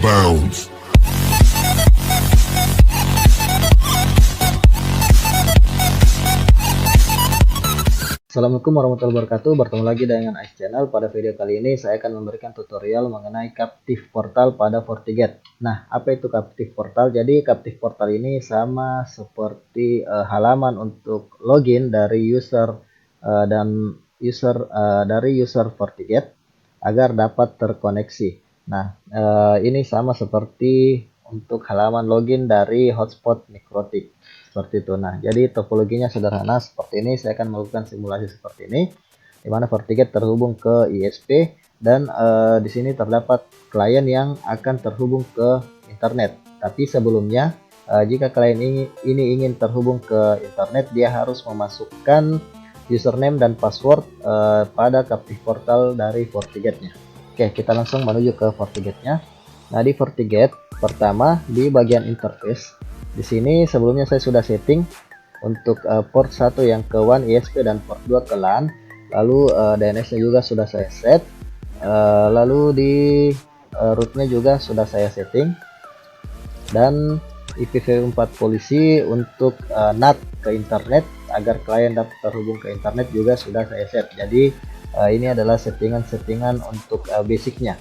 bounds. Assalamualaikum warahmatullahi wabarakatuh. Bertemu lagi dengan Ais Channel. Pada video kali ini saya akan memberikan tutorial mengenai Captive Portal pada FortiGate. Nah, apa itu Captive Portal? Jadi Captive Portal ini sama seperti halaman untuk login dari user dari user FortiGate agar dapat terkoneksi. Nah, ini sama seperti untuk halaman login dari hotspot Mikrotik. Seperti itu. Nah, jadi topologinya sederhana seperti ini. Saya akan melakukan simulasi seperti ini, di mana FortiGate terhubung ke ISP dan di sini terdapat klien yang akan terhubung ke internet. Tapi sebelumnya, jika klien ini ingin terhubung ke internet, dia harus memasukkan username dan password pada Captive Portal dari FortiGate-nya. Oke, kita langsung menuju ke FortiGate-nya. Nah, di FortiGate pertama di bagian interface. Di sini sebelumnya saya sudah setting untuk port 1 yang ke WAN ISP dan port 2 ke LAN. Lalu DNS-nya juga sudah saya set. Lalu di rootnya juga sudah saya setting. Dan IPv4 policy untuk NAT ke internet agar klien dapat terhubung ke internet juga sudah saya set. Jadi ini adalah settingan-settingan untuk basicnya.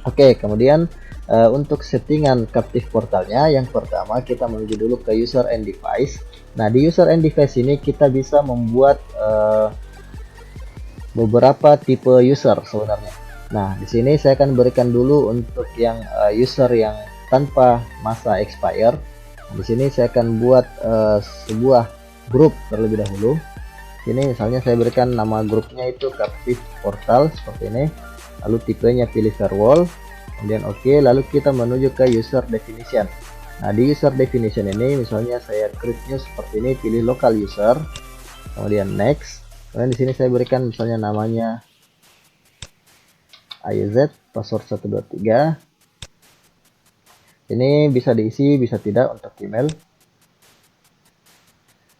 Oke, kemudian untuk settingan Captive Portalnya, yang pertama kita menuju dulu ke user and device. Nah, di user and device ini kita bisa membuat beberapa tipe user sebenarnya. Nah, di sini saya akan berikan dulu untuk yang user yang tanpa masa expire. Nah, di sini saya akan buat sebuah grup terlebih dahulu. Ini misalnya saya berikan nama grupnya itu Captive Portal seperti ini. Lalu tipenya pilih firewall, kemudian oke, lalu kita menuju ke user definition. Nah, di user definition ini misalnya saya create new seperti ini, pilih local user, kemudian next. Kemudian di sini saya berikan misalnya namanya IZ, password 123. Ini bisa diisi, bisa tidak untuk email.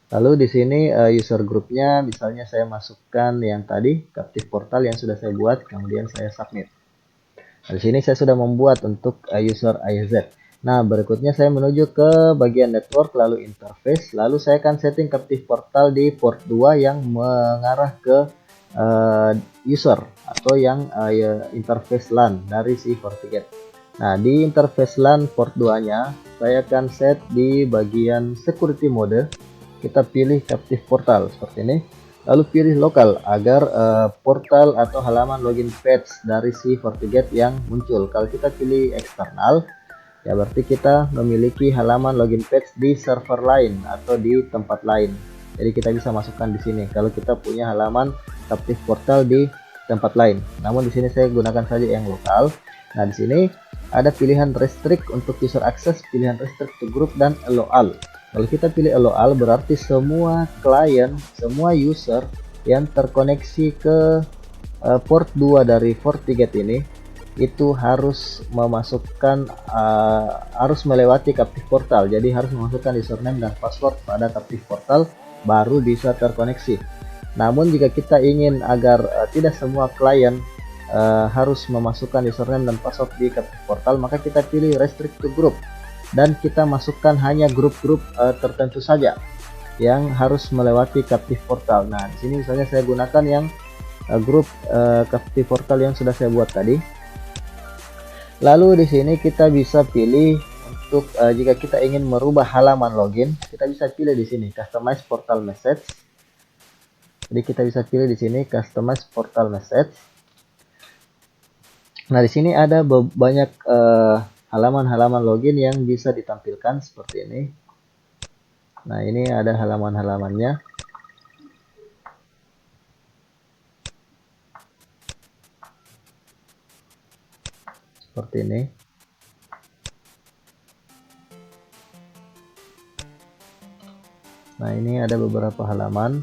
Lalu di sini user grupnya misalnya saya masukkan yang tadi Captive Portal yang sudah saya buat, kemudian saya submit. Nah, di sini saya sudah membuat untuk user IZ. Nah, berikutnya saya menuju ke bagian network lalu interface, lalu saya akan setting Captive Portal di port 2 yang mengarah ke user atau yang interface LAN dari si FortiGate. Nah, di interface LAN port 2-nya saya akan set di bagian security mode. Kita pilih Captive Portal seperti ini, lalu pilih lokal agar portal atau halaman login page dari si FortiGate yang muncul. Kalau kita pilih eksternal, ya berarti kita memiliki halaman login page di server lain atau di tempat lain. Jadi kita bisa masukkan di sini kalau kita punya halaman Captive Portal di tempat lain. Namun di sini saya gunakan saja yang lokal. Nah, di sini ada pilihan restrict untuk user access, pilihan restrict to group, dan allow all. Kalau kita pilih allow all berarti semua klien, semua user yang terkoneksi ke port 2 dari FortiGate ini itu harus memasukkan harus melewati Captive Portal. Jadi harus memasukkan username dan password pada Captive Portal baru bisa terkoneksi. Namun jika kita ingin agar tidak semua klien harus memasukkan username dan password di Captive Portal, maka kita pilih restrict to group dan kita masukkan hanya grup-grup tertentu saja yang harus melewati Captive Portal. Nah, di sini misalnya saya gunakan yang grup Captive Portal yang sudah saya buat tadi. Lalu di sini kita bisa pilih untuk jika kita ingin merubah halaman login, kita bisa pilih di sini customize portal message. Jadi kita bisa pilih di sini customize portal message. Nah, di sini ada banyak halaman-halaman login yang bisa ditampilkan seperti ini. Nah, ini ada halaman-halamannya. Seperti ini. Nah, ini ada beberapa halaman.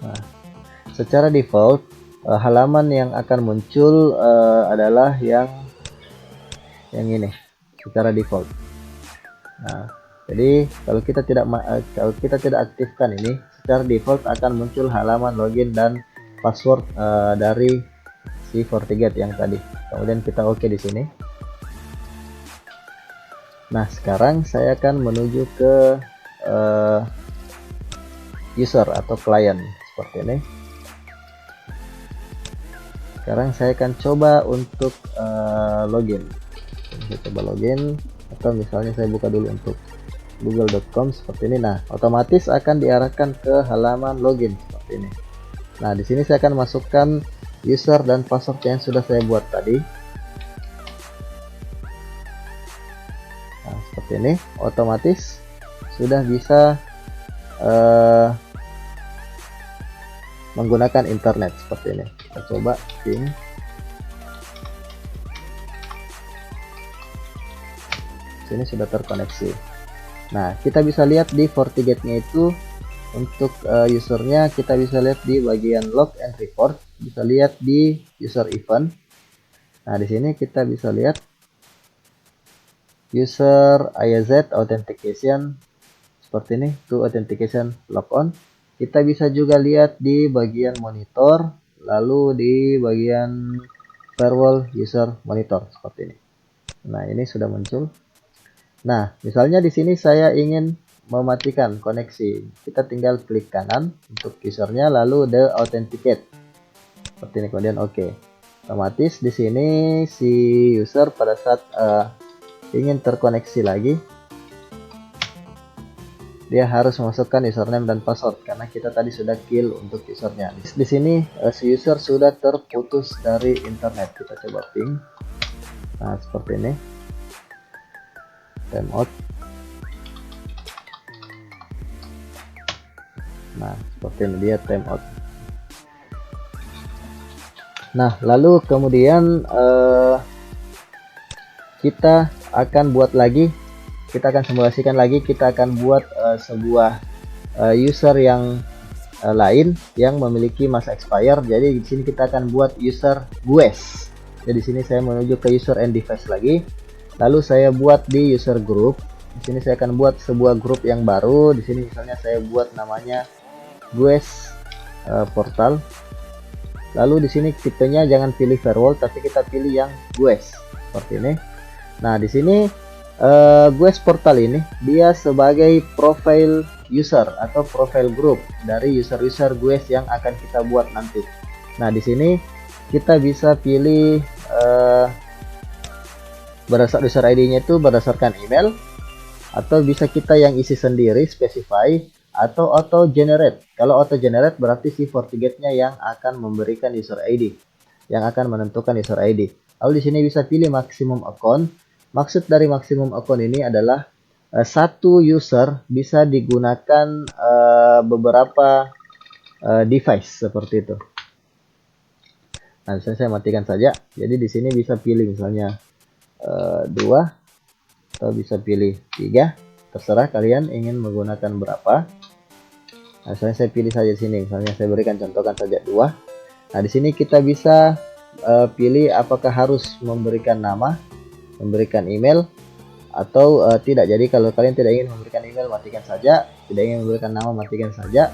Nah, secara default halaman yang akan muncul adalah yang ini secara default. Nah, jadi kalau kita tidak aktifkan ini, secara default akan muncul halaman login dan password dari si FortiGate yang tadi. Kemudian kita oke di sini. Nah, sekarang saya akan menuju ke user atau klien seperti ini. Sekarang saya akan coba untuk login. Saya coba login, atau misalnya saya buka dulu untuk google.com seperti ini. Nah, otomatis akan diarahkan ke halaman login seperti ini. Nah, di sini saya akan masukkan user dan password yang sudah saya buat tadi. Nah, seperti ini, otomatis sudah bisa menggunakan internet seperti ini. Kita coba ping. Sini sudah terkoneksi. Nah, kita bisa lihat di FortiGate-nya itu untuk usernya, kita bisa lihat di bagian log and report, bisa lihat di user event. Nah, di sini kita bisa lihat user IAZ authentication seperti ini, to authentication logon. Kita bisa juga lihat di bagian monitor, lalu di bagian firewall user monitor seperti ini. Nah, ini sudah muncul. Nah, misalnya di sini saya ingin mematikan koneksi. Kita tinggal klik kanan untuk usernya, lalu the authenticate. Seperti ini, kemudian oke. Otomatis di sini si user pada saat ingin terkoneksi lagi, dia harus memasukkan username dan password karena kita tadi sudah kill untuk usernya. Di sini si user sudah terputus dari internet. Kita coba ping. Nah, seperti ini. Timeout. Nah, seperti ini dia timeout. Nah, lalu kemudian kita akan buat lagi, kita akan simulasikan lagi, kita akan buat sebuah user yang lain yang memiliki masa expire. Jadi di sini kita akan buat user GUES. Jadi di sini saya menuju ke user and device lagi. Lalu saya buat di user group. Di sini saya akan buat sebuah grup yang baru. Di sini misalnya saya buat namanya GUES portal. Lalu di sini tipenya jangan pilih firewall, tapi kita pilih yang GUES seperti ini. Nah, di sini GUES portal ini dia sebagai profile user atau profile group dari user-user GUES yang akan kita buat nanti. Nah, di sini kita bisa pilih berdasarkan user ID-nya itu berdasarkan email, atau bisa kita yang isi sendiri specify, atau auto generate. Kalau auto generate berarti si FortiGate-nya yang akan memberikan user ID, yang akan menentukan user ID. Lalu di sini bisa pilih maximum account. Maksud dari maximum account ini adalah satu user bisa digunakan beberapa device seperti itu. Nah, misalnya saya matikan saja. Jadi di sini bisa pilih misalnya 2 atau bisa pilih 3. Terserah kalian ingin menggunakan berapa. Nah, misalnya saya pilih saja di sini. Misalnya saya berikan contohkan saja 2. Nah, di sini kita bisa pilih apakah harus memberikan nama, memberikan email, atau tidak. Jadi kalau kalian tidak ingin memberikan email, matikan saja. Tidak ingin memberikan nama, matikan saja.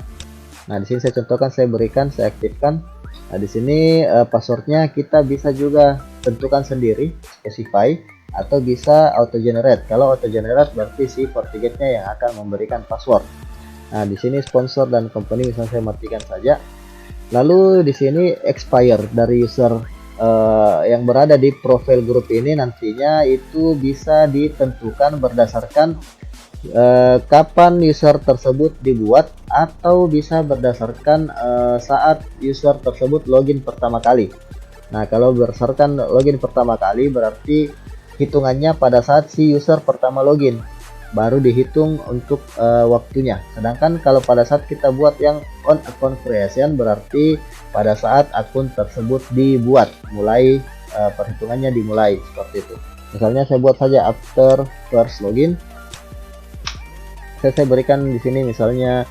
Nah, di sini saya contohkan, saya berikan, saya aktifkan. Nah, di sini passwordnya kita bisa juga tentukan sendiri, specify, atau bisa auto generate. Kalau auto generate berarti si FortiGate-nya yang akan memberikan password. Nah, di sini sponsor dan company misalnya saya matikan saja. Lalu di sini expire dari user yang berada di profile grup ini nantinya itu bisa ditentukan berdasarkan kapan user tersebut dibuat, atau bisa berdasarkan saat user tersebut login pertama kali. Nah, kalau berdasarkan login pertama kali berarti hitungannya pada saat si user pertama login, baru dihitung untuk waktunya. Sedangkan kalau pada saat kita buat yang on account creation berarti pada saat akun tersebut dibuat, mulai perhitungannya dimulai seperti itu. Misalnya saya buat saja after first login. Saya berikan di sini misalnya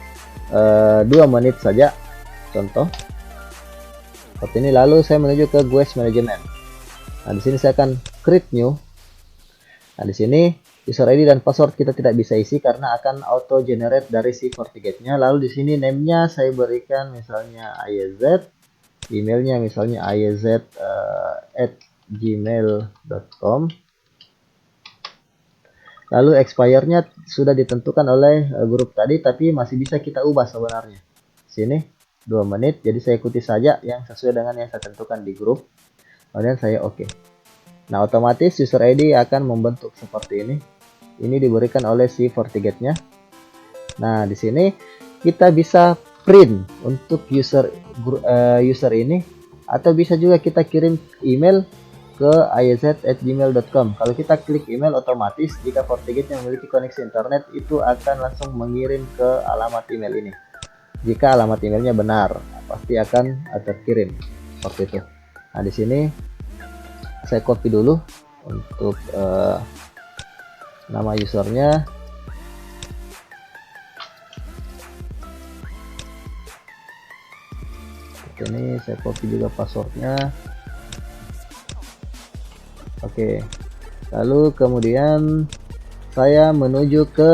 2 menit saja contoh seperti ini. Lalu saya menuju ke GUES management. Nah, di sini saya akan create new. Nah, di sini user ID dan password kita tidak bisa isi karena akan auto generate dari si FortiGate-nya. Lalu di sini name-nya saya berikan misalnya IAZ. emailnya misalnya ayz@gmail.com. Lalu expire-nya sudah ditentukan oleh grup tadi, tapi masih bisa kita ubah sebenarnya. Sini 2 menit, jadi saya ikuti saja yang sesuai dengan yang saya tentukan di grup. Kemudian saya oke. Nah, otomatis user ID akan membentuk seperti ini. Ini diberikan oleh si FortiGate-nya. Nah, di sini kita bisa print untuk user ini, atau bisa juga kita kirim email ke ayz@gmail.com. Kalau kita klik email, otomatis jika FortiGate yang memiliki koneksi internet itu akan langsung mengirim ke alamat email ini. Jika alamat emailnya benar, pasti akan terkirim seperti itu. Nah, di sini saya copy dulu untuk nama usernya. Ini saya copy juga passwordnya. Oke, lalu kemudian saya menuju ke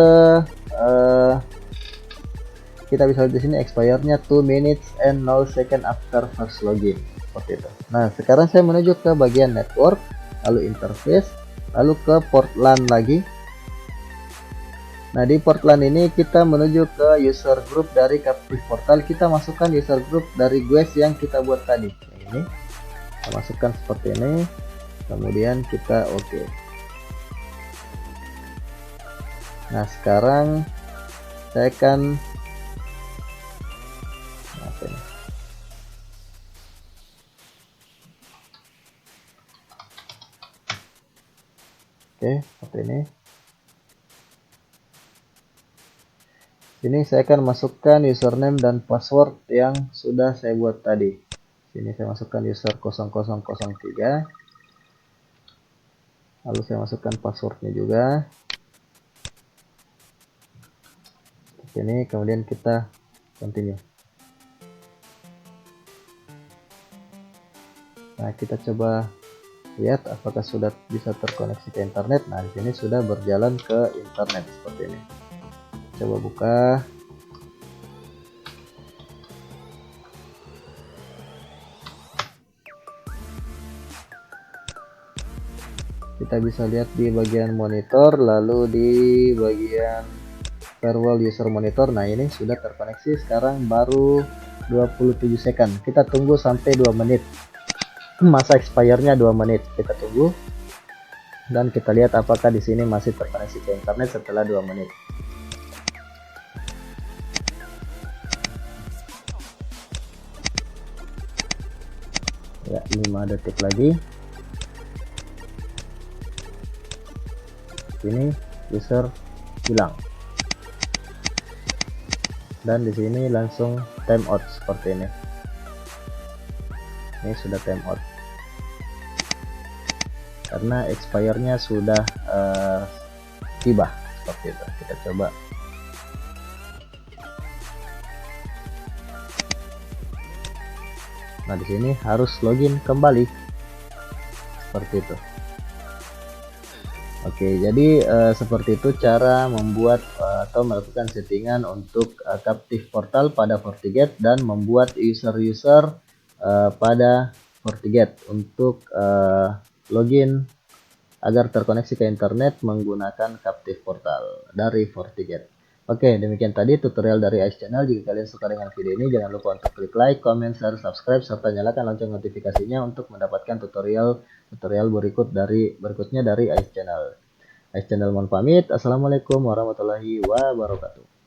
kita bisa lihat di sini expire-nya 2 minutes and 0 second after first login, seperti itu. Nah, sekarang saya menuju ke bagian network, lalu interface, lalu ke port LAN lagi. Nah, di port LAN ini kita menuju ke user group dari Captive Portal. Kita masukkan user group dari guest yang kita buat tadi. Ini kita masukkan seperti ini, kemudian kita oke. Nah, sekarang saya akan seperti ini. Sini saya akan masukkan username dan password yang sudah saya buat tadi. Sini saya masukkan user 0003. Lalu saya masukkan passwordnya juga. Ini kemudian kita continue. Nah, kita coba lihat apakah sudah bisa terkoneksi ke internet. Nah, di sini sudah berjalan ke internet seperti ini. Coba buka. Kita bisa lihat di bagian monitor, lalu di bagian firewall user monitor. Nah, ini sudah terkoneksi. Sekarang baru 27 second. Kita tunggu sampai 2 menit. Masa expire-nya 2 menit. Kita tunggu. Dan kita lihat apakah di sini masih terkoneksi ke internet setelah 2 menit. Ya, 5 detik lagi. Ini user hilang. Dan di sini langsung timeout seperti ini. Ini sudah timeout. Karena expire-nya sudah tiba seperti itu. Kita coba. Nah, di sini harus login kembali seperti itu. Oke, jadi seperti itu cara membuat atau melakukan settingan untuk Captive Portal pada FortiGate dan membuat user-user pada FortiGate untuk login agar terkoneksi ke internet menggunakan Captive Portal dari FortiGate. Oke, demikian tadi tutorial dari Ais Channel. Jika kalian suka dengan video ini, jangan lupa untuk klik like, comment, share, subscribe, serta nyalakan lonceng notifikasinya untuk mendapatkan tutorial berikutnya dari Ais Channel. Ais Channel mohon pamit. Assalamualaikum warahmatullahi wabarakatuh.